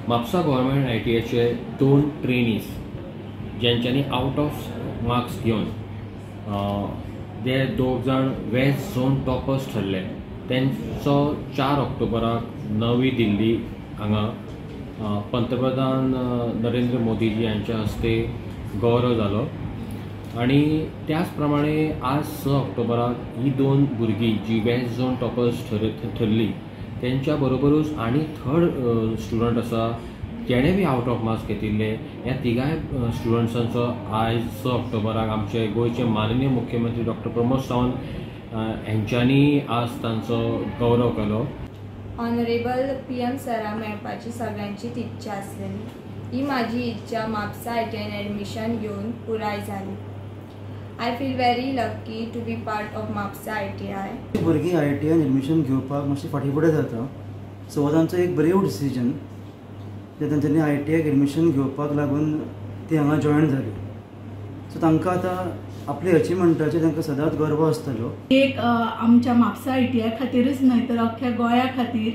Mapusa government ITIचे 2 trainees ज्यांच्यांनी out of marks घेवन ते 2 जण वेस्ट झोन टॉपर्स ठरले त्यांचो 4 ऑक्टोबराक नवी दिल्ली हांगा पंतप्रधान नरेंद्र मोदीजी यांच्या हस्ते गौरव जालो आणि त्याच प्रमाणे आज 6 ऑक्टोबराक ही 2 भुरगीं जी वेस्ट झोन टॉपर्स ठरली त्यांच्या बरोबरूच आनी थर्ड स्टुडंट आसा जेणे बी आउट ऑफ मार्क्स घेतिल्ले ह्या तिगाय स्टुडंट्सांचो आज 6 ऑक्टोबराक आमचे गोयचे माननीय मुख्यमंत्री डॉक्टर प्रमोद सावंत हेंच्यांनी आज तांचो गौरव केलो। ऑनरेबल PM सराक मेळपाची सगळ्यांचीच इच्छा आसलेली। ही माझी इच्छा म्हापसा ITIन एडमिशन घेवन पुराय जाली। I feel very lucky to be part of Mhapsa ITI। भुरगीं ITIन एडमिशन घेवपाक मातशी फाटीफुडें जाता, सो तांचो एक बरें डिसिजन जे तांच्यांनी ITIक एडमिशन घेवपाक लागून ती हांगा जॉयन जाली। सो तांकां आतां आपले अचिवमेंटाचेर तांकां सदांच गर्व आसतलो। एक आमच्या म्हापसा ITI खातीरच न्हय तर अख्ख्या गोंया खातीर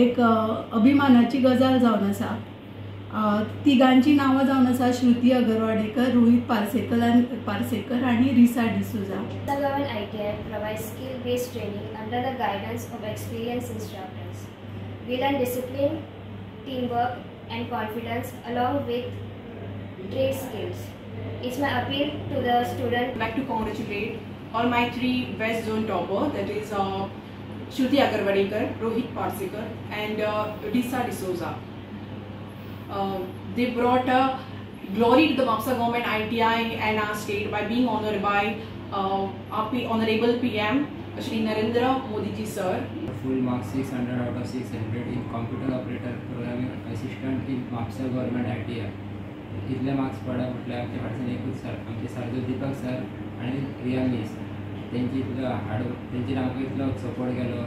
एक अभिमानाची गजाल जावन आसा। तिगांची नांवां जावन आसा श्रुती अगरवाडेकर, रोहित पार्सेकर आनी रिसा D'Souza. The government ITI provides skill-based training under the guidance of experienced instructors. We learn discipline, teamwork, and confidence along with trade skills. It's my appeal to the student. I'd like to congratulate all my 3 West Zone topper, that is Shruti Agarwadekar, Rohit Parsekar, and Risa D'Souza. They brought glory to the Mapusa government ITI and our state by being honored by our honorable PM Shri Narendra Modi ji sir. Full marks 600 out of 600 in computer operator programming assistant in Mapusa government ITI. इतले marks पडा म्हटल्यार आमच्या फाटल्यान एकूच sir आमचे sir Deepak sir आनी Riya miss तेंची इतलो तेंचेर आमकां इतलो सपोर्ट केलो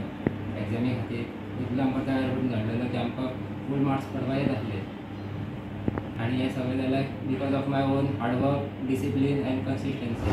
एग्जामी खातीर इतलो आमकां तयार करून धाडलेलो की आमकां फूल मार्क्स पडपा येत आसले आनी हें सगळें जालें because of my own hard work, discipline and consistency.